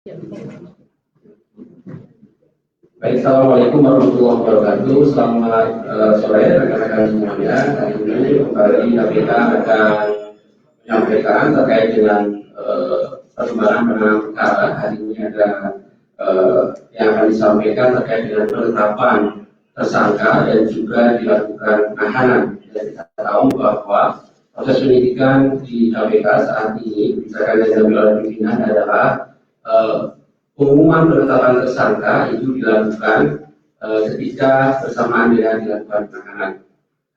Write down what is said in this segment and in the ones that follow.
Baik, Assalamualaikum warahmatullahi wabarakatuh. Selamat sore rekan-rekan semuanya. Hari ini kembali KPK akan menyampaikan terkait dengan perkembangan penanganan perkara. Hari ini ada yang akan disampaikan terkait dengan penetapan tersangka dan juga dilakukan penahanan. Dan kita tahu bahwa proses penyidikan di KPK saat ini misalkan yang diambil oleh pimpinan adalah pengumuman penetapan tersangka itu dilakukan ketika bersamaan dengan dilakukan penahanan.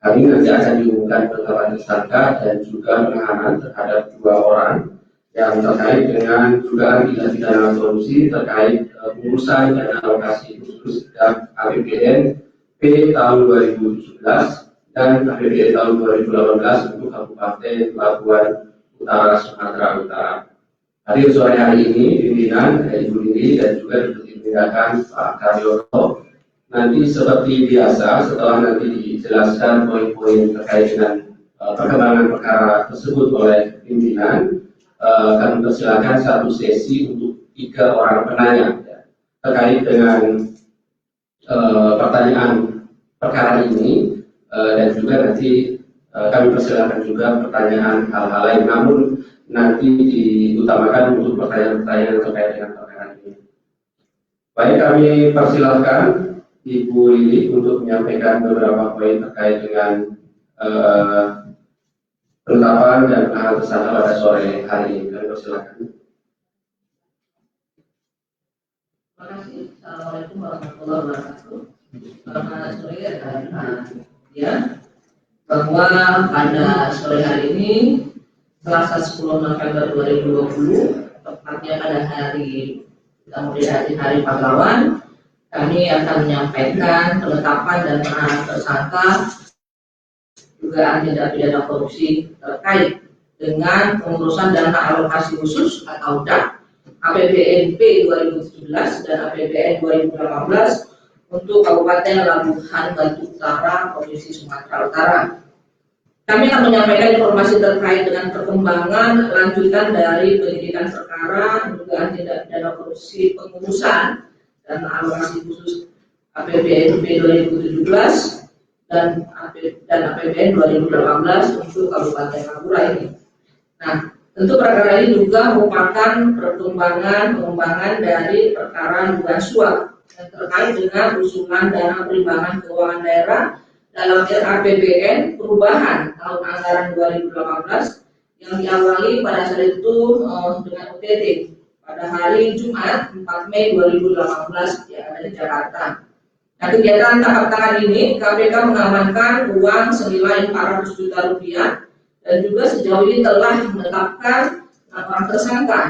Hari ini nanti akan diumumkan penetapan tersangka dan juga penahanan terhadap 2 orang yang terkait dengan dugaan tindak pidana korupsi terkait pengurusan dana alokasi khusus dan APBN P tahun 2017 dan APBN tahun 2018 untuk Kabupaten Labuan Utara, Sumatera Utara. Hadir sore hari ini pimpinan Ibu Lili dan juga diperintahkan Pak Karyono. Nanti seperti biasa setelah nanti dijelaskan poin-poin terkait dengan perkembangan perkara tersebut oleh pimpinan, kami persilakan satu sesi untuk 3 orang penanya ya, terkait dengan pertanyaan perkara ini dan juga nanti kami persilakan juga pertanyaan hal-hal lain. Namun nanti diutamakan untuk pertanyaan-pertanyaan terkait dengan perkara ini. Baik, kami persilahkan Ibu Lili untuk menyampaikan beberapa poin terkait dengan penetapan dan penahanan tersangka pada sore hari ini. Kami persilahkan. Terima kasih. Assalamualaikum warahmatullahi wabarakatuh. Selamat sore ya. Bahwa pada sore hari ini Selasa 10 November 2020, tepatnya pada hari Hari Pahlawan, kami akan menyampaikan penetapan dan penahanan tersangka dugaan tindak pidana korupsi terkait dengan pengurusan dana alokasi khusus atau DAK APBN P 2017 dan APBN 2018 untuk Kabupaten Labuhan Batu Utara, Provinsi Sumatera Utara. Kami akan menyampaikan informasi terkait dengan perkembangan lanjutan dari penyidikan perkara dugaan tindak pidana korupsi pengurusan dan alokasi khusus APBN 2017 dan APBN 2018 untuk Kabupaten Labura ini. Nah, tentu perkara ini juga merupakan pengembangan dari perkara dugaan suap yang terkait dengan usulan dana perimbangan keuangan daerah dalam APBN perubahan tahun anggaran 2018 yang diawali pada saat itu dengan OTT pada hari Jumat 4 Mei 2018 di Jakarta. Nah, kegiatan tangkap tangan ini KPK mengamankan uang senilai 400 juta rupiah dan juga sejauh ini telah menetapkan 6 orang tersangka,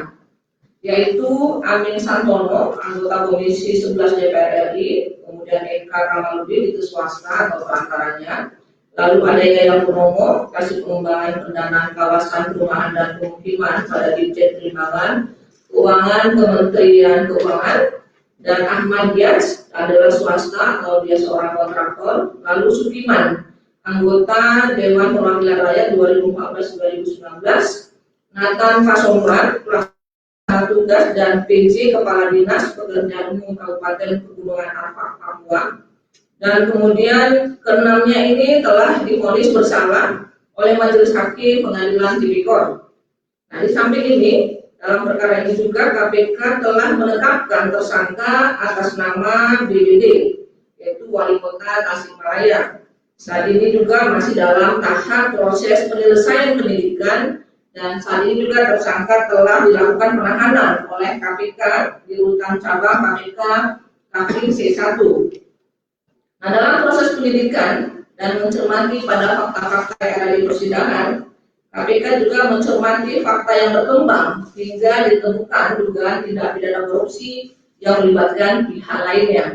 yaitu Amin Santono, anggota Komisi 11 DPR RI, kemudian Eka Kamaludin, itu swasta atau perantaranya, lalu ada Yaya Purnomo, kasih pengembangan pendanaan kawasan perumahan dan pemukiman pada Dirjen Perimbangan Keuangan Kementerian Keuangan, dan Ahmad Dias adalah swasta atau dia seorang kontraktor, lalu Sukiman, anggota Dewan Perwakilan Rakyat 2014-2019, Nathan Kasomran, tugas dan PJ Kepala Dinas Pekerjaan Umum Kabupaten Pegunungan Arfak, Papua. Dan kemudian keenamnya ini telah divonis bersalah oleh Majelis Hakim Pengadilan Tipikor. Nah, di samping ini dalam perkara ini juga KPK telah menetapkan tersangka atas nama BBD, yaitu Wali Kota Tasikmalaya. Saat ini juga masih dalam tahap proses penyelesaian penyidikan. Dan saat ini juga tersangka telah dilakukan penahanan oleh KPK di Rutan Cabang KPK Kapling C1. Nah, dalam proses penyidikan dan mencermati pada fakta-fakta yang ada di persidangan, KPK juga mencermati fakta yang berkembang hingga ditemukan dugaan tindak pidana korupsi yang melibatkan pihak lainnya.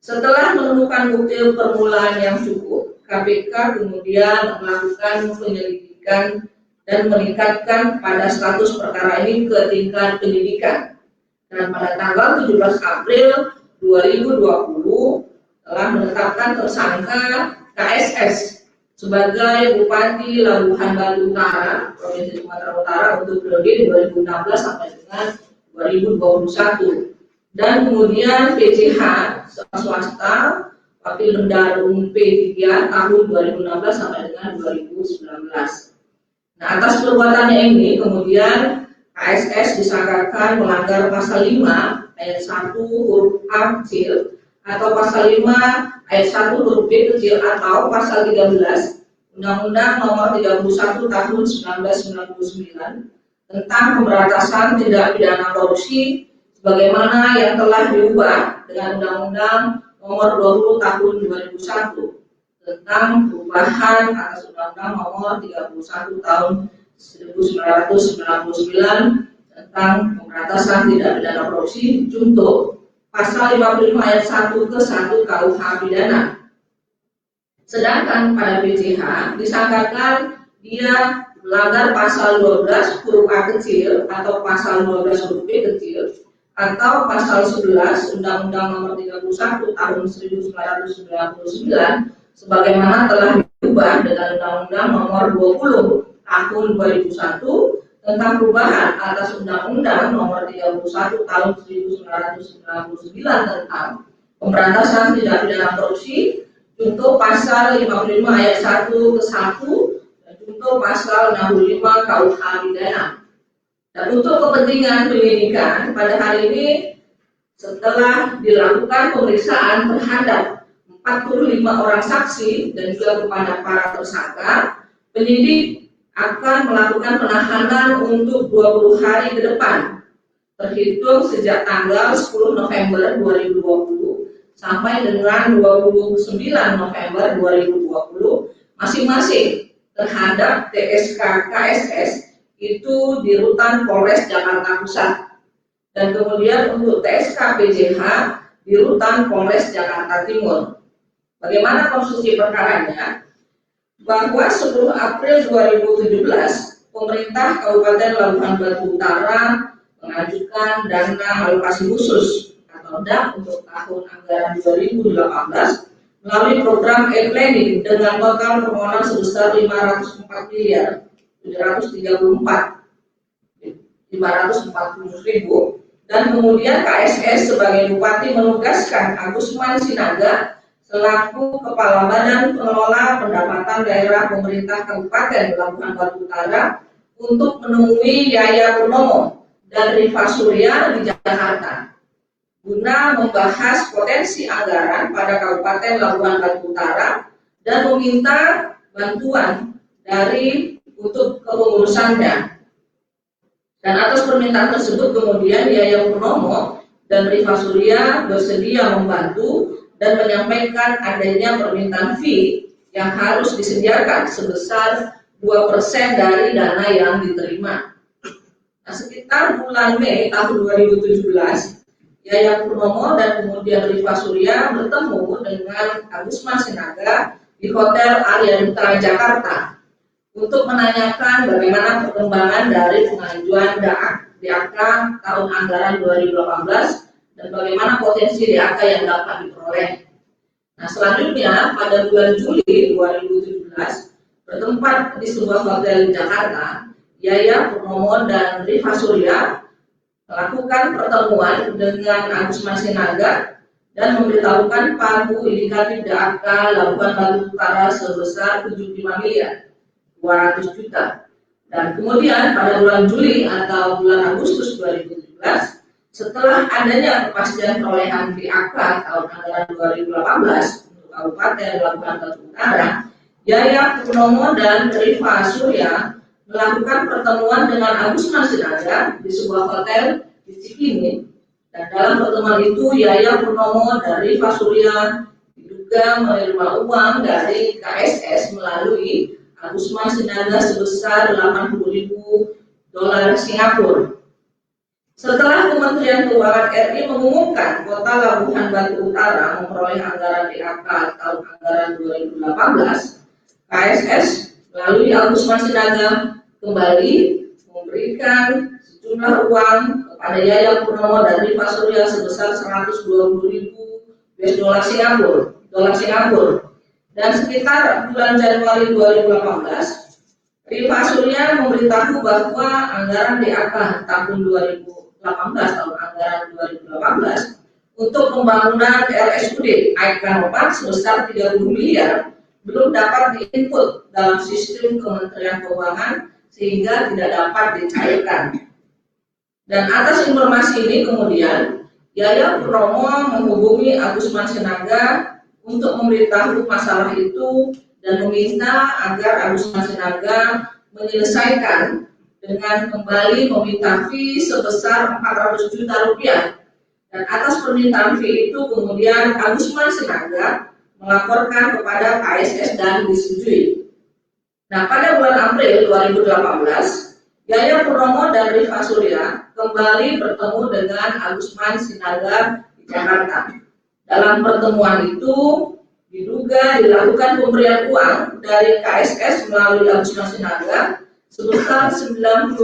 Setelah menemukan bukti permulaan yang cukup, KPK kemudian melakukan penyelidikan dan meningkatkan pada status perkara ini ke tingkat penyidikan. Dan pada tanggal 17 April 2020 telah menetapkan tersangka KSS sebagai Bupati Labuhan Batu Utara, Provinsi Sumatera Utara untuk periode 2016 sampai dengan 2021. Dan kemudian PCH swasta Wakil Mendarum P3 tahun 2016 sampai dengan 2019. Nah, atas perbuatannya ini kemudian KSS disangkakan melanggar pasal 5 ayat 1 huruf A kecil atau pasal 5 ayat 1 huruf B kecil atau pasal 13 Undang-Undang Nomor 31 Tahun 1999 tentang pemberantasan tindak pidana korupsi sebagaimana yang telah diubah dengan Undang-Undang Nomor 20 Tahun 2001 tentang perubahan atas Undang-Undang Nomor 31 Tahun 1999 tentang pemberantasan tindak pidana korupsi junto pasal 55 ayat 1 ke 1 KUH pidana. Sedangkan pada PCH disangkakan dia melanggar pasal 12 huruf A kecil atau pasal 12 huruf B kecil atau pasal 11 Undang-Undang Nomor 31 Tahun 1999 sebagaimana telah diubah dengan Undang-Undang Nomor 20 Tahun 2001 tentang perubahan atas Undang-Undang Nomor 31 Tahun 1999 tentang pemberantasan tindak pidana korupsi junto pasal 55 ayat 1 ke 1 dan junto pasal 65 KUH pidana. Dan untuk kepentingan penyidikan pada hari ini setelah dilakukan pemeriksaan terhadap 45 orang saksi dan juga kepada para tersangka, penyidik akan melakukan penahanan untuk 20 hari ke depan terhitung sejak tanggal 10 November 2020 sampai dengan 29 November 2020 masing-masing terhadap TSK KSS itu di Rutan Polres Jakarta Pusat dan kemudian untuk TSK PJH di Rutan Polres Jakarta Timur. Bagaimana konstruksi perkaranya? Bahwa 10 April 2017 pemerintah Kabupaten Labuhan Batu Utara mengajukan dana alokasi khusus atau DAP untuk tahun anggaran 2018 melalui program e-planning dengan total permohonan sebesar 504 miliar 734.540.000 dan kemudian KSS sebagai bupati menugaskan Agusman Sinaga selaku Kepala Badan Pengelola Pendapatan Daerah Pemerintah Kabupaten Labuhan Batu Utara untuk menemui Yaya Purnomo dan Rifa Surya di Jakarta guna membahas potensi anggaran pada Kabupaten Labuhan Batu Utara dan meminta bantuan dari untuk kepengurusannya. Dan atas permintaan tersebut kemudian Yaya Purnomo dan Rifa Surya bersedia membantu dan menyampaikan adanya permintaan fee yang harus disediakan sebesar 2% dari dana yang diterima. Nah, sekitar bulan Mei tahun 2017, Yaya Purnomo dan kemudian Rifa Surya bertemu dengan Agusman Sinaga di Hotel Arya Duta Jakarta untuk menanyakan bagaimana perkembangan dari pengajuan DAK tahun anggaran 2018 dan bagaimana potensi DAK yang dapat diperoleh. Nah, selanjutnya pada bulan Juli 2017 bertempat di sebuah hotel di Jakarta, Yaya Purnomo dan Rifa Surya melakukan pertemuan dengan Agusman Sinaga dan memberitahukan pagu indikatif DAK Labuhan Batu Utara sebesar 75 miliar 200 juta. Dan kemudian pada bulan Juli atau bulan Agustus 2017, setelah adanya kepastian perolehan DAK tahun anggaran 2018 untuk Kabupaten Labuhan Batu Utara, Yaya Purnomo dan Rifa Surya melakukan pertemuan dengan Agusman Sinaga di sebuah hotel di Cikini. Dan dalam pertemuan itu Yaya Purnomo dan Rifa Surya diduga menerima uang dari KSS melalui Agusman Sinaga sebesar $80.000 Singapura. Setelah Kementerian Keuangan RI mengumumkan Kota Labuhan Batu Utara memperoleh anggaran DAK tahun anggaran 2018, KSS melalui Agusman Sinaga kembali memberikan sejumlah uang kepada Yaya Purnomo dan Rifa Surya sebesar $120.000 Singapura. Dan sekitar bulan Januari 2018, Rifa Surya memberitahu bahwa anggaran DAK tahun tahun anggaran 2018 untuk pembangunan RSUD Aikanopat sebesar 30 miliar belum dapat diinput dalam sistem Kementerian Keuangan sehingga tidak dapat dicairkan. Dan atas informasi ini kemudian Yaya Purnomo menghubungi Agusman Sinaga untuk memberitahu masalah itu dan meminta agar Agusman Sinaga menyelesaikan dengan kembali meminta fee sebesar 400 juta rupiah. Dan atas permintaan fee itu kemudian Agusman Sinaga melaporkan kepada KSS dan disetujui. Nah, pada bulan April 2018, Yaya Purnomo dan Rifa Surya kembali bertemu dengan Agusman Sinaga di Jakarta. Dalam pertemuan itu diduga dilakukan pemberian uang dari KSS melalui Agusman Sinaga sebesar 90.000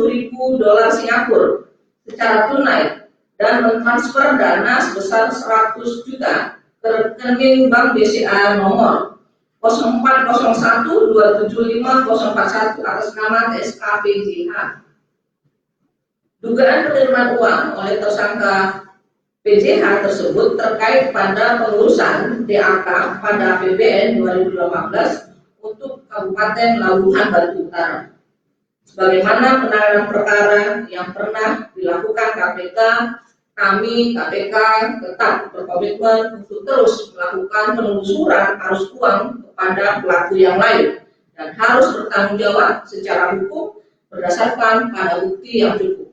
dolar Singapura secara tunai dan mentransfer dana sebesar 100 juta ke rekening Bank BCA nomor 0401275041 atas nama SKPJH. Dugaan penerimaan uang oleh tersangka PJH tersebut terkait pada pengurusan DAK pada APBN 2018 untuk Kabupaten Labuhan Batu Utara. Sebagaimana penanganan perkara yang pernah dilakukan KPK, kami KPK tetap berkomitmen untuk terus melakukan penelusuran arus uang kepada pelaku yang lain dan harus bertanggung jawab secara hukum berdasarkan pada bukti yang cukup.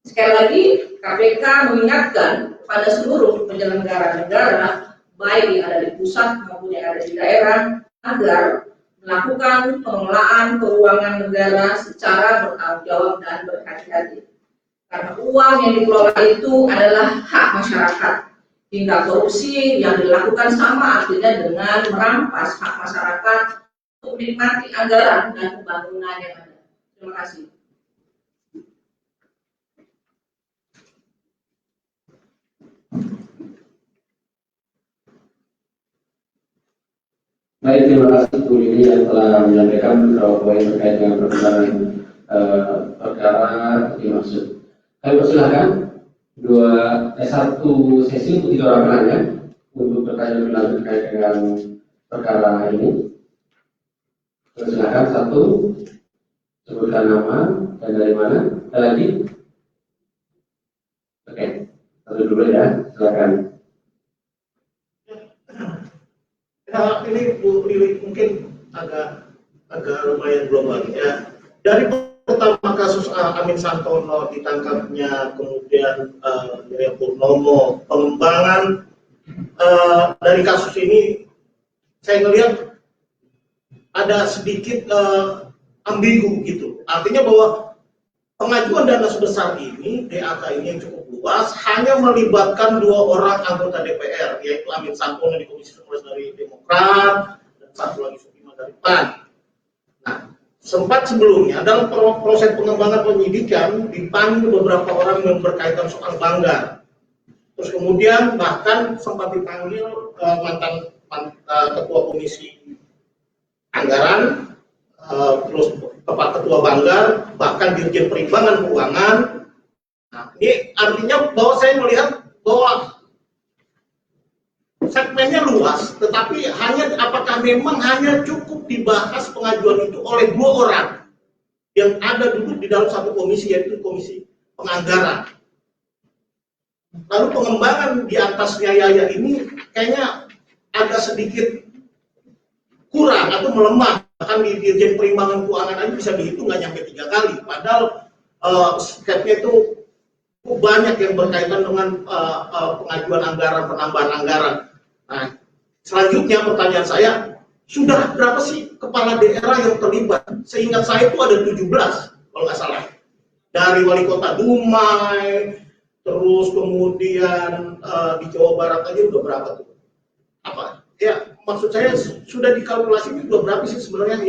Sekali lagi, KPK mengingatkan kepada seluruh penyelenggara negara, baik yang ada di pusat maupun yang ada di daerah, agar melakukan pengelolaan keuangan negara secara bertanggung jawab dan berhati-hati. Karena uang yang dikelola itu adalah hak masyarakat. Hingga korupsi yang dilakukan sama artinya dengan merampas hak masyarakat untuk menikmati anggaran dan pembangunan yang ada. Terima kasih. Baik, terima kasih Bu Lili yang telah menyampaikan beberapa poin terkait dengan perkembangan perkara dimaksud. Kami persilahkan satu sesi untuk 3 orang penanya untuk bertanya lebih lanjut terkait dengan perkara ini. Persilahkan satu, sebutkan nama dan dari mana. Ada lagi? Oke, satu dulu ya, silakan. Ya, ini Bu Lili mungkin agak lumayan global ya. Dari pertama kasus Amin Santono ditangkapnya, kemudian Yaya Purnomo, pengembangan dari kasus ini saya melihat ada sedikit ambigu gitu. Artinya bahwa pengajuan dana sebesar ini, DAK ini yang cukup luas, hanya melibatkan 2 orang anggota DPR, yaitu Amin Santono di Komisi 11 dari Demokrat dan satu lagi Sukima dari PAN. Nah, sempat sebelumnya dalam proses pengembangan penyidikan dipanggil beberapa orang yang berkaitan soal Banggar. Terus kemudian bahkan sempat dipanggil mantan ketua Komisi Anggaran, terus Ketua Banggar, bahkan Dirjen Perimbangan Keuangan. Nah, ini artinya bahwa saya melihat bahwa segmennya luas, tetapi apakah memang hanya cukup dibahas pengajuan itu oleh 2 orang yang ada duduk di dalam satu komisi, yaitu Komisi Penganggaran. Lalu pengembangan di atasnya Yaya ini kayaknya agak sedikit kurang atau melemah. Bahkan di Dirjen Perimbangan Keuangan aja bisa dihitung nggak nyampe 3 kali. Padahal stepnya itu banyak yang berkaitan dengan pengajuan anggaran, penambahan anggaran. Nah, selanjutnya pertanyaan saya, sudah berapa sih kepala daerah yang terlibat? Seingat saya itu ada 17 kalau nggak salah. Dari wali kota Dumai, terus kemudian di Jawa Barat aja udah berapa tuh? Apa? Ya, maksud saya sudah dikalkulasi ini udah berapa sih sebenarnya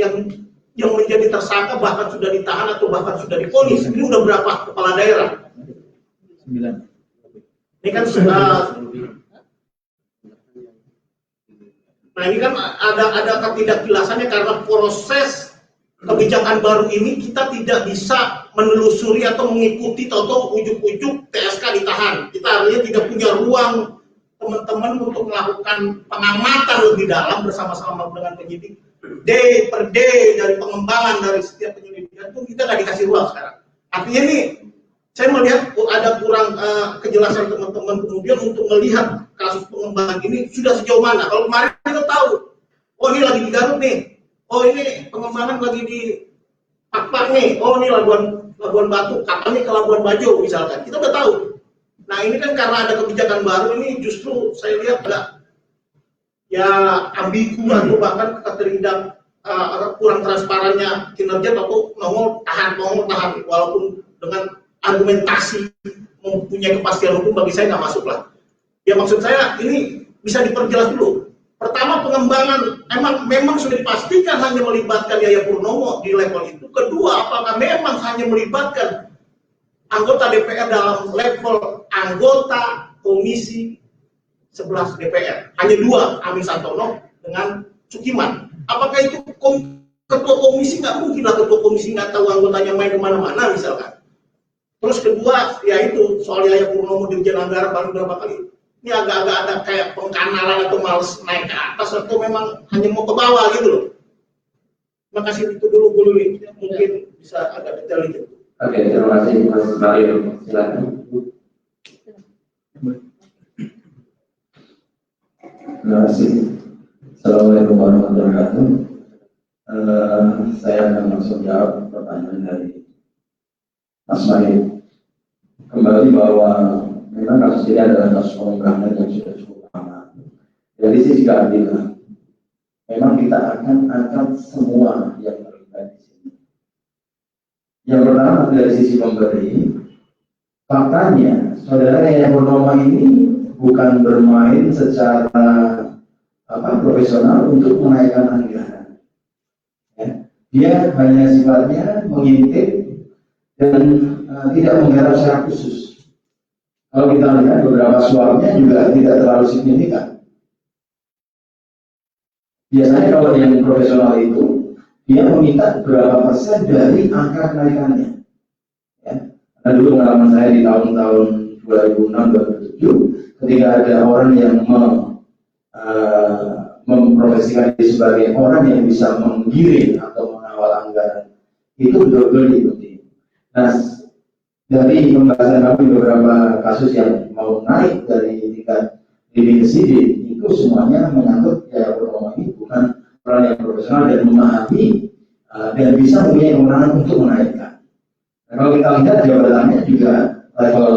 yang menjadi tersangka, bahkan sudah ditahan atau bahkan sudah divonis? Ini udah berapa kepala daerah? 9. Ini kan nah ini kan ada ketidakjelasannya karena proses kebijakan baru ini kita tidak bisa menelusuri atau mengikuti tahu-tahu ujuk-ujuk TSK ditahan. Kita artinya tidak punya ruang teman-teman untuk melakukan pengamatan lebih dalam bersama-sama dengan penyidik. Day per day dari pengembangan dari setiap penyelidikan itu kita nggak dikasih ruang sekarang. Artinya nih, saya melihat ada kurang kejelasan teman-teman kemudian untuk melihat kasus pengembangan ini sudah sejauh mana. Kalau kemarin kita tahu, oh ini lagi di Garut nih, oh ini pengembangan lagi di Pakpak nih, oh ini Labuan Batu, kapan nih ke Labuan Bajo misalkan, kita udah tahu. Nah ini kan karena ada kebijakan baru ini justru saya lihat ada ya ambigu atau bahkan keterhidang kurang transparannya kinerja atau nongol tahan, walaupun dengan argumentasi mempunyai kepastian hukum bagi saya nggak masuk lah. Ya maksud saya ini bisa diperjelas dulu. Pertama, pengembangan memang sudah dipastikan hanya melibatkan Yaya Purnomo di level itu. Kedua, apakah memang hanya melibatkan anggota DPR dalam level anggota komisi 11 DPR? Hanya dua, Amin Santono dengan Cukiman. Apakah itu ketua komisi? Nggak mungkin lah ketua komisi nggak tahu anggotanya main kemana-mana misalkan. Terus kedua, yaitu soal Yaya Purnomo Dirjen Anggaran paling berapa kali. Ini agak-agak ada kayak pengkanalan atau males naik ke atas atau memang hanya mau ke bawah gitu loh. Terima kasih itu dulu Bu Luli. Mungkin bisa agak detail gitu. Oke, terima kasih Mas Mario. Silakan. Terima kasih. Assalamualaikum warahmatullahi wabarakatuh. Saya akan langsung jawab pertanyaan dari Mas Mario. Kembali bahwa memang kasus ini adalah kasus pengembangan yang sudah cukup lama. Dari sisi keadilan, memang kita akan angkat semua yang terlibat di sini. Yang pertama dari sisi pemberi, faktanya saudara Yaya Purnomo ini bukan bermain secara profesional untuk menaikkan anggaran. Ya. Dia hanya sifatnya mengintip dan tidak menggarap secara khusus. Kalau kita lihat beberapa suapnya juga tidak terlalu signifikan. Biasanya kalau yang profesional itu dia meminta berapa persen dari angka kenaikannya. Ya. Nah, dulu pengalaman saya di tahun-tahun 2006-2007 ketika ada orang yang memprofesikan diri sebagai orang yang bisa menggiring atau mengawal anggaran, itu betul-betul diikuti. Nah, dari pembahasan kami beberapa kasus yang mau naik dari tingkat lidik ke sidik, itu semuanya menyangkut Yaya Purnomo ini bukan orang yang profesional dan memahami dan bisa mempunyai kewenangan untuk menaikkan. Nah, kalau kita lihat jabatannya juga level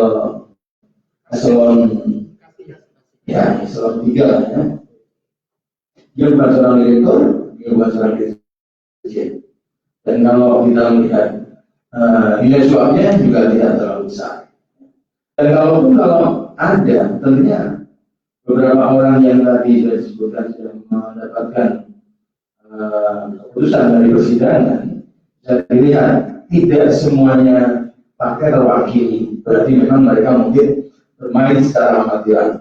eselon 3 lah ya. Dia bukan seorang direktur, dia bukan seorang dirjen. Dan kalau kita melihat nilai suapnya juga tidak terlalu besar. Dan kalau ada, tentunya beberapa orang yang tadi sudah disebutkan sudah mendapatkan keputusan dari persidangan, saya lihat tidak semuanya pakai terwakili. Berarti memang mereka mungkin bermain secara amatiran.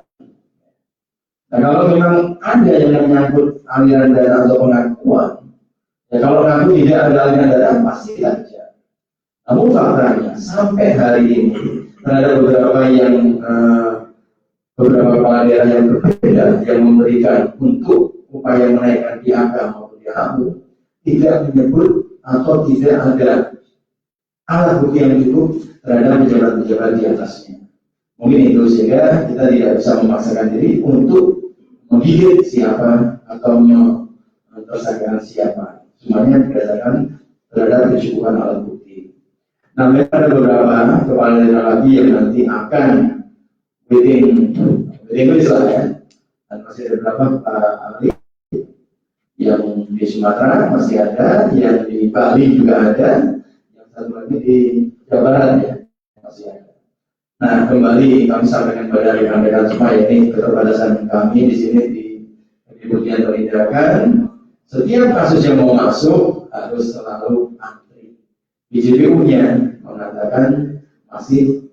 Nah, kalau memang ada yang menyangkut aliran dana atau pengakuan, ya kalau ngaku tidak ada aliran dana pasti saja. Namun faktanya sampai hari ini terhadap beberapa kepala daerah yang berbeda yang memberikan untuk upaya menaikkan IAK maupun IHAMU tidak menyebut atau tidak ada alat bukti yang cukup terhadap pejabat-pejabat di atasnya. Mungkin itu sehingga kita tidak bisa memaksakan diri untuk menggigit siapa atau mentersangkakan siapa. Semuanya berdasarkan terhadap kecukupan alat bukti. Nah, memang ada beberapa kepala daerah lagi yang nanti akan waiting list lah ya. Dan masih ada beberapa ahli yang di Sumatera masih ada, yang di Bali juga ada, yang satu lagi di Jawa Barat ya masih ada. Nah, kembali kami sampaikan pada rekan-rekan semua, ini keterbatasan kami di sini di Kementerian Penindakan. Setiap kasus yang mau masuk harus selalu antri. Di JPU-nya mengatakan masih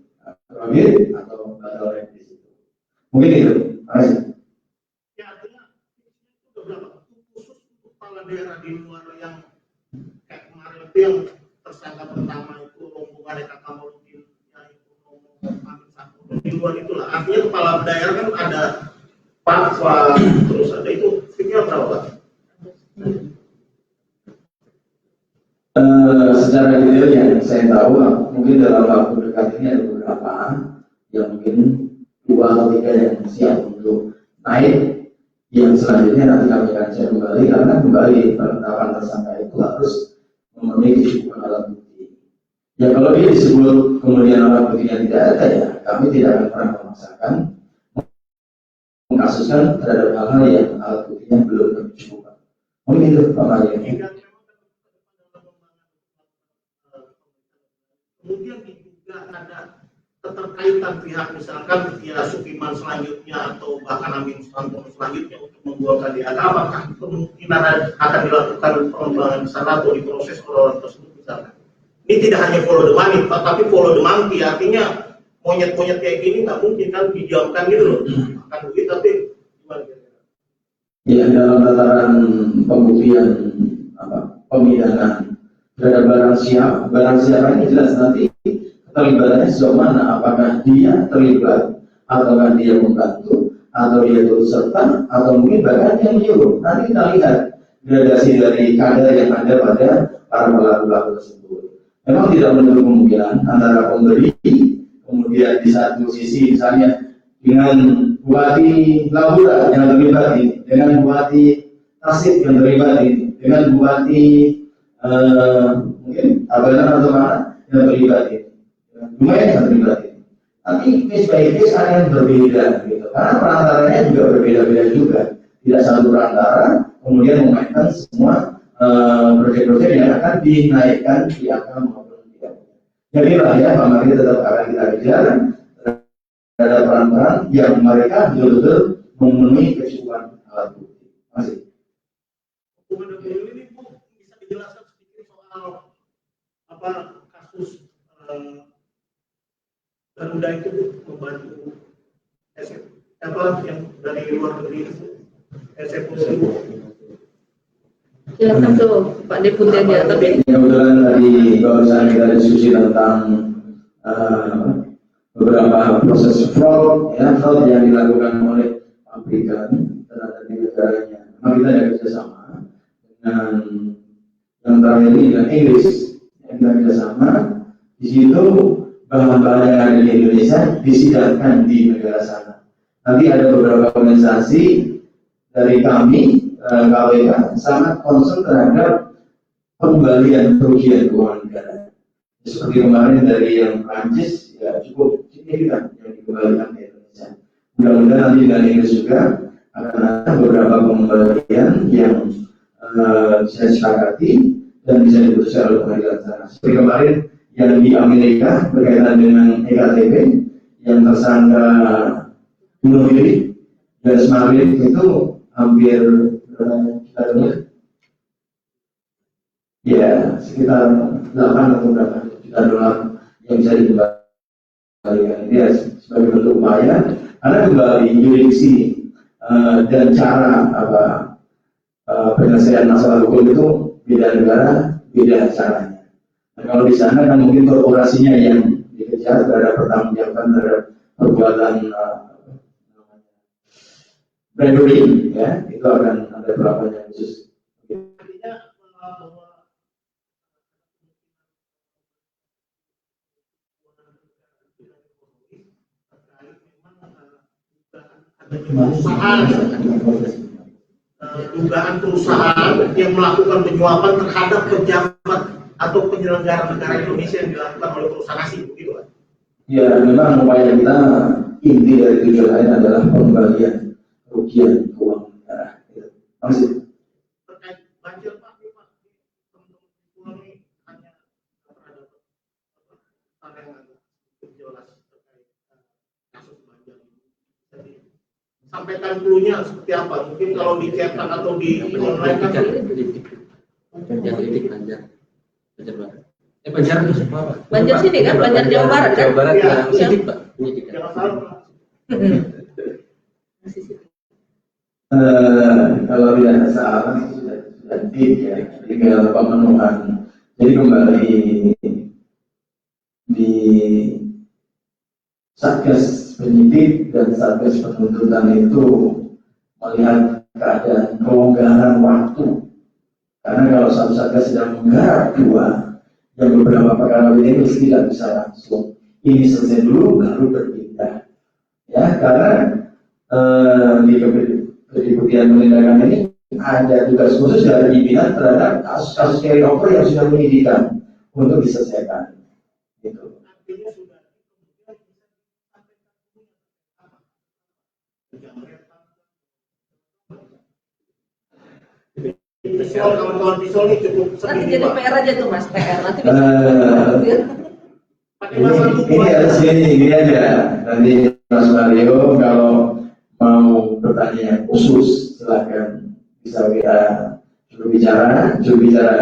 profit atau batal rem di situ. Mungkin itu. Ya, artinya itu beberapa khusus untuk kepala daerah di luar yang kayak kemarin itu yang tersangka pertama itu Rombongan mengenai Kamaludin Amin Santono di luar itulah. Artinya kepala daerah kan ada Pak, terus ada itu figurnya berapa Pak? Secara detail yang saya tahu mungkin dalam waktu dekat ini ada beberapa yang mungkin 2 atau 3 yang siap untuk naik. Yang selanjutnya nanti kami akan cek kembali karena kembali penetapan tersangka itu harus memenuhi kecukupan alat bukti. Ya kalau dia disebut kemudian alat buktinya tidak ada, ya kami tidak akan pernah memaksakan mengkasuskan terhadap hal-hal yang alat buktinya belum berkecukupan. Mungkin itu Pak Maria. Kemudian juga ada keterkaitan pihak misalkan ya Sukiman selanjutnya atau bahkan Amin Santono selanjutnya untuk membuatkan DAK, apakah kemungkinan akan dilakukan pengembangan di sana atau diproses orang tersebut misalkan? Ini tidak hanya follow the money, tapi follow the monkey, artinya monyet-monyet kayak gini nggak mungkin kan didiamkan gitu loh, akan duit tapi gimana kira-kira? Ya dalam tataran pembuktian pemidanaan terhadap barang siapa ini jelas nanti terlibatannya sejauh mana, apakah dia terlibat ataukah dia membantu atau dia turut serta atau mungkin bahkan yang menyuruh. Nanti kita lihat gradasi dari kadar yang ada pada para pelaku tersebut. Memang tidak menutup kemungkinan antara pemberi kemudian di satu sisi misalnya dengan Bupati Labura yang terlibat ini, dengan Bupati Tasik yang terlibat ini, dengan Bupati mungkin Tabanan atau mana yang terlibat ini. Lumayan yang terlibat ini. Tapi case by case akan berbeda gitu. Karena perantaranya juga berbeda-beda juga. Tidak satu perantara kemudian memainkan semua proyek-proyek yang akan dinaikkan di angka maupun tidak. Jadi lah ya, Pak Mari tetap akan kita bicara terhadap peran-peran yang mereka betul-betul memenuhi kecukupan alat bukti. Masih. Kemudian ini Bu bisa dijelaskan sedikit soal kasus Garuda itu membantu yang dari luar negeri itu eksekusi. Silakan tuh Pak Deputi aja. Tapi kebetulan tadi barusan kita diskusi tentang beberapa proses fraud yang dilakukan oleh pabrikan terhadap negaranya. Memang kita ada kerjasama dengan yang terakhir ini dengan Inggris. Yang kita kerjasama di situ bahan-bahan yang ada di Indonesia disidangkan di negara sana. Nanti ada beberapa organisasi dari kami KWK sangat concern terhadap pengembalian kerugian keuangan negara. Seperti kemarin dari yang Prancis ya cukup signifikan yang dikembalikan ke Indonesia. Mudah-mudahan nanti dengan Inggris juga akan ada beberapa pengembalian yang bisa disepakati dan bisa diputuskan oleh pengadilan sana. Seperti kemarin yang di Amerika berkaitan dengan EKTP yang tersangka bunuh diri dan Smarlin itu hampir ya sekitar 8 atau berapa juta dolar yang bisa dikembalikan. Ini ya sebagai bentuk upaya karena kembali yurisdiksi dan cara penyelesaian masalah hukum itu beda negara beda caranya. Nah, kalau di sana kan mungkin korporasinya yang dikejar terhadap pertanggungjawaban terhadap perbuatan bribery, ya itu akan ada berapa yang khusus. Artinya bahwa dugaan perusahaan yang melakukan penyuapan terhadap pejabat atau penyelenggara negara Indonesia yang dilakukan oleh perusahaan asing, begitu kan? Ya, memang upaya kita inti dari tujuan lain adalah pengembalian kerugian keuangan negara. Masih. Terkait banjir Pak, teman-teman pulang ini hanya terhadap pandangan jelas terkait kasus banjir ini. Jadi sampaikan dulunya seperti apa? Mungkin kalau dicetak atau di online kan Banjar itu siapa? Banjar sini kan, Banjar Jawa Barat kan? Jawa Barat Ya, yang sidik Pak. jangan salah Pak. Kalau tidak salah sudah ya, tinggal pemenuhan. Jadi kembali di Satgas penyidik dan Satgas penuntutan itu melihat keadaan kelonggaran waktu. Karena kalau satu Satgas sedang menggarap dua, yang beberapa perkara ini tidak bisa langsung. Ini selesai dulu, baru berpindah. Ya, karena di Kedeputian Penindakan ini ada tugas khusus dari pimpinan terhadap kasus-kasus carryover yang sudah penyidikan untuk diselesaikan. Gitu. Visual kawan-kawan visual ini cukup Nanti segini, jadi Pak. PR aja tuh Mas, PR. Nanti bisa Pakai masa tunggu Ini harus ini aja. Nanti Mas Mario kalau mau bertanya khusus silakan bisa kita juru bicara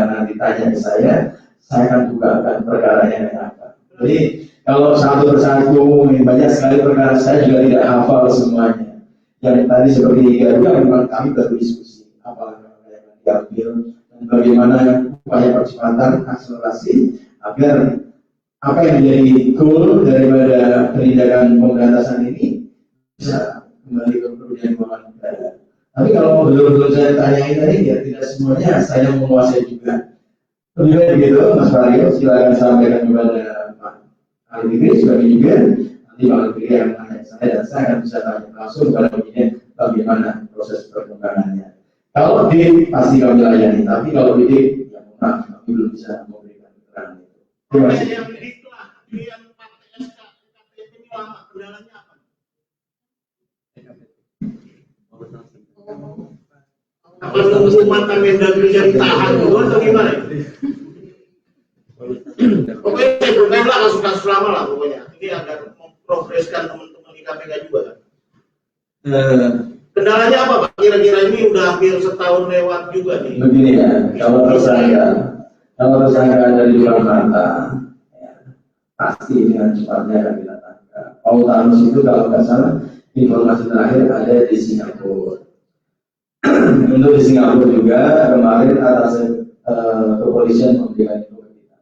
nanti tanya ke saya akan bukakan perkaranya yang apa. Jadi kalau satu persatu banyak sekali perkara saya juga tidak hafal semuanya. Yang tadi seperti garuda memang kami berdiskusi apa yang diambil dan bagaimana upaya percepatan akselerasi agar apa yang menjadi goal daripada penindakan pemberantasan ini bisa kembali ke kerugian keuangan negara. Tapi kalau betul-betul saya tanyain tadi ya tidak semuanya saya menguasai juga. Lebih baik begitu, Mas Mario, silakan sampaikan kepada Pak Ali sebagai juga nanti Pak Ali yang menanya saya dan saya akan bisa tanya langsung kepada begini bagaimana proses perkembangannya. Kalau D pasti kami layani, tapi kalau D ya maaf kami belum bisa memberikan keterangan itu. Terima kasih. Yang diklah, yang pakai SK, KTP ini lama, kendalanya apa? Apa nunggu mantan Mendagri yang ditahan dulu atau gimana? Pokoknya problem lah kasus-kasus lama lah pokoknya. Ini agar memprogreskan teman-teman di KPK juga kan. Kendalanya apa Pak? Kira-kira ini udah hampir setahun lewat juga nih. Begini ya, kalau tersangka ada di luar mata, ya, pasti dengan cepatnya akan kita tangkap. Paulus itu kalau nggak salah informasi terakhir ada di Singapura. Untuk di Singapura juga kemarin atas kepolisian memberikan itu ke kita.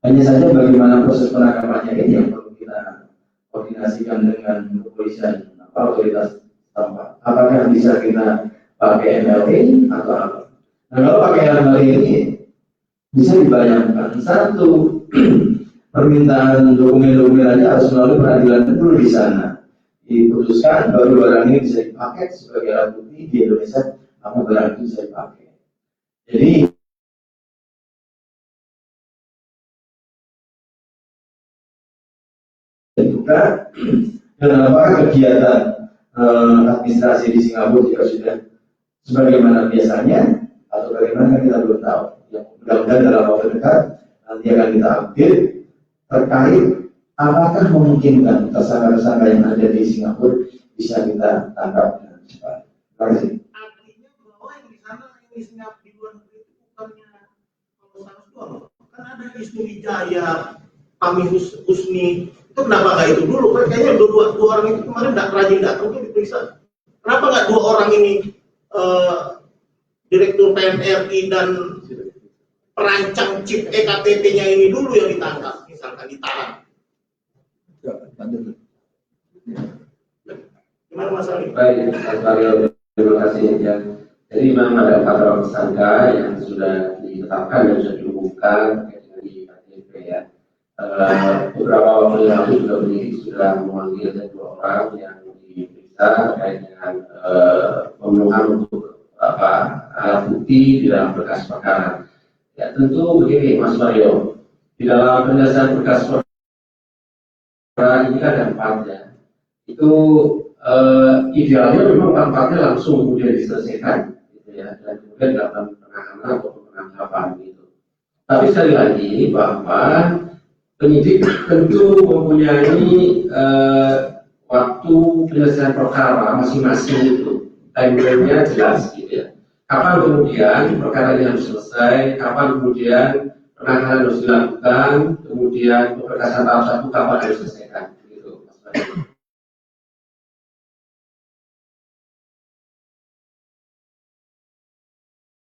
Hanya saja bagaimana proses penangkapannya ini yang perlu kita koordinasikan dengan kepolisian otoritas tempat. Apakah bisa kita pakai MLA atau apa? Nah kalau pakai MLA ini bisa dibayangkan satu permintaan dokumen-dokumen aja harus melalui peradilan dulu di sana. Diputuskan baru barang ini bisa dipakai sebagai alat bukti di Indonesia, apa barang itu bisa dipakai. Jadi juga dan apakah kegiatan administrasi di Singapura juga sudah sebagaimana biasanya atau bagaimana kita belum tahu. Yang mudah-mudahan dalam waktu dekat nanti akan kita update terkait apakah memungkinkan tersangka-tersangka yang ada di Singapura bisa kita tangkap dengan cepat. Terima kasih. Artinya bahwa yang di sana yang di Singapura di luar negeri itu bukannya kalau salah doang, kan ada isu Wijaya, Kami Husni, itu kenapa nggak itu dulu? Kan kayaknya dua orang itu kemarin nggak rajin datang tuh diperiksa. Kenapa nggak dua orang ini Direktur PNRI dan perancang chip EKTP-nya ini dulu yang ditangkap, misalkan ditahan? Gimana Mas Ali? Baik, Mas Mario, terima kasih ya. Jadi memang ada 4 orang tersangka yang sudah ditetapkan dan sudah diumumkan dengan di KTP ya. Beberapa waktu yang lalu juga penyidik sudah memanggil 2 orang yang diperiksa terkait dengan pemenuhan untuk alat bukti di dalam berkas perkara. Ya tentu begini Mas Mario, di dalam penyelesaian berkas perkara ini kan ada 4 ya. Itu idealnya memang 4-4-nya langsung kemudian diselesaikan, gitu ya, dan kemudian dilakukan penanganan atau penangkapan gitu. Tapi sekali lagi bahwa penyidik tentu mempunyai waktu penyelesaian perkara masing-masing itu, timeline-nya jelas gitu ya. Kapan kemudian perkara ini harus selesai, kapan kemudian penanganan harus dilakukan, kemudian pemberkasan tahap 1 kapan harus diselesaikan gitu.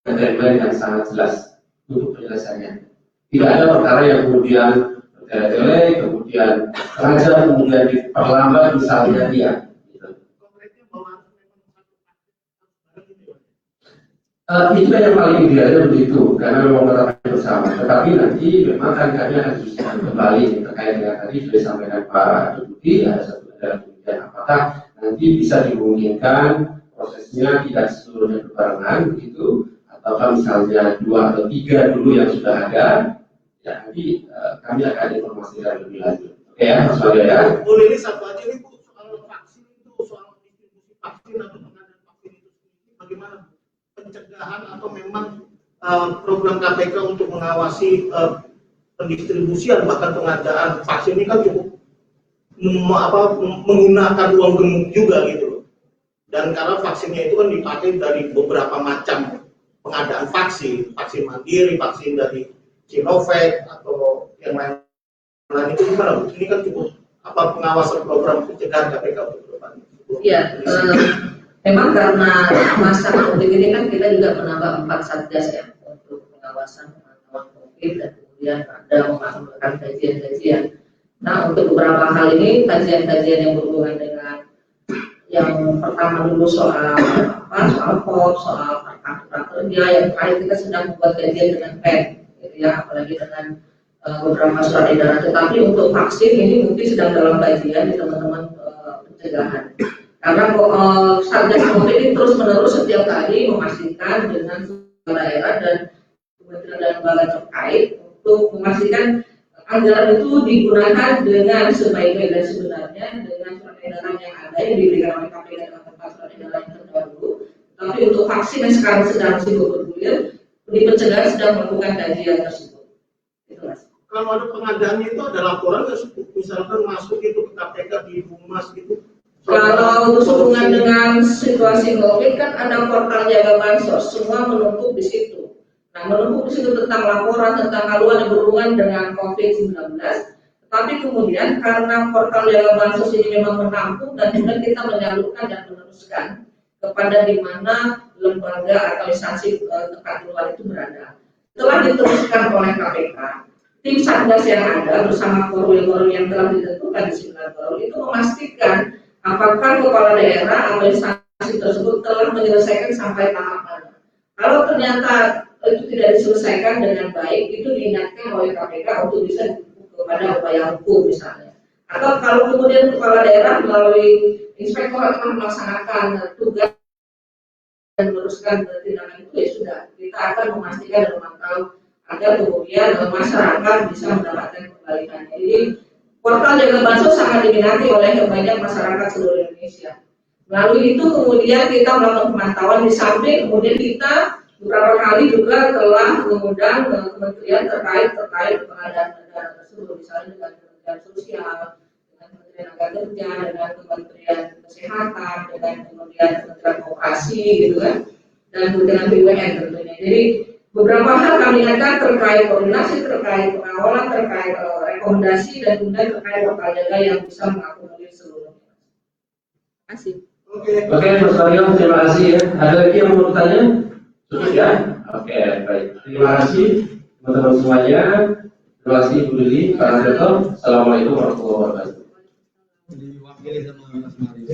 Timeline yang sangat jelas untuk penyelesaiannya. Tidak ada perkara yang kemudian bertele-tele, kemudian sengaja kemudian diperlambat misalnya dia. Gitu. Konkretnya bahwa Itu kan yang paling idealnya begitu, karena memang mengetahui bersama. Tetapi nanti memang kami akan diskusikan kembali terkait dengan tadi sudah disampaikan Pak Deputi, ada kemudian apakah nanti bisa dimungkinkan prosesnya tidak seluruhnya berbarengan begitu, ataukah misalnya 2 atau 3 dulu yang sudah ada, ya nanti kami akan informasikan lebih lanjut. Oke ya, Mas Mario ya. boleh ini satu aja nih Bu, soal vaksin itu, soal distribusi vaksin atau pengadaan vaksin itu sendiri, bagaimana pencegahan atau memang program KPK untuk mengawasi pendistribusian bahkan pengadaan vaksin ini kan cukup menggunakan uang gemuk juga gitu loh. Dan karena vaksinnya itu kan dipakai dari beberapa macam pengadaan vaksin, vaksin mandiri, vaksin dari Sinovac atau yang lain. Nah itu gimana Bu? Ini kan cukup pengawasan program pencegahan KPK untuk ke depan. Iya, memang karena masa COVID ini kan kita juga menambah 4 satgas ya untuk pengawasan pemantauan COVID dan kemudian ada melakukan kajian-kajian. Nah untuk beberapa hal ini kajian-kajian yang berhubungan dengan yang pertama dulu soal POP, soal kartu prakerja, yang terakhir kita sedang membuat kajian dengan PEN, gitu ya, apalagi dengan beberapa surat edaran. Tetapi untuk vaksin ini mungkin sedang dalam kajian di teman-teman pencegahan. Karena Satgas COVID ini terus-menerus setiap kali memastikan dengan daerah dan kementerian dan lembaga terkait untuk memastikan anggaran itu digunakan dengan sebaik-baik dan sebenarnya dengan surat edaran yang ada yang diberikan oleh KPK dengan tempat surat edaran yang terdahulu. Tapi untuk vaksin yang sekarang sedang sibuk bergulir, di pencegahan sedang melakukan kajian tersebut. Itu Mas. Kalau ada pengadaannya itu ada laporan nggak sih? Misalkan masuk itu ke KPK di Humas gitu. Kalau berhubungan dengan situasi COVID kan ada portal jaga bansos, semua menumpuk di situ. Nah, menumpuk di situ tentang laporan tentang haluan yang berhubungan dengan COVID-19. Tapi kemudian karena portal jaga bansos ini memang menampung dan kemudian kita menyalurkan dan meneruskan kepada di mana lembaga atau instansi tempat luar itu berada. Setelah diteruskan oleh KPK, tim Satgas yang ada bersama forum yang telah ditentukan di 9 forum itu memastikan apakah kepala daerah atau instansi tersebut telah menyelesaikan sampai tahap mana. Kalau ternyata itu tidak diselesaikan dengan baik, itu diingatkan oleh KPK untuk bisa kepada upaya hukum misalnya. Atau kalau kemudian kepala daerah melalui inspektor telah melaksanakan tugas dan meneruskan tindakan itu, ya sudah, kita akan memastikan dan memantau agar kemudian masyarakat bisa mendapatkan kembaliannya. Jadi portal jaga bansos sangat diminati oleh banyak masyarakat seluruh Indonesia. Melalui itu kemudian kita melakukan pemantauan, di samping kemudian kita beberapa kali juga telah mengundang kementerian terkait pengadaan negara tersebut, misalnya dengan Kementerian Sosial, dengan Kementerian Tenaga Kerja, dengan Kementerian Kesehatan, dengan Kementerian Koperasi, gitu kan, dan dengan BUMN tentunya. Jadi beberapa hal kami ingatkan terkait koordinasi, terkait pengawalan, terkait rekomendasi, dan kemudian terkait portal jaga yang bisa mengakomodir seluruhnya. Terima kasih. Oke, Mas Mario, terima kasih ya. Ada lagi yang mau bertanya? Cukup ya? Oke, baik. Terima kasih teman-teman semuanya. Terima kasih Bu Lili, Pak Anseto. Assalamualaikum warahmatullahi wabarakatuh. Diwakili sama Mas Mario.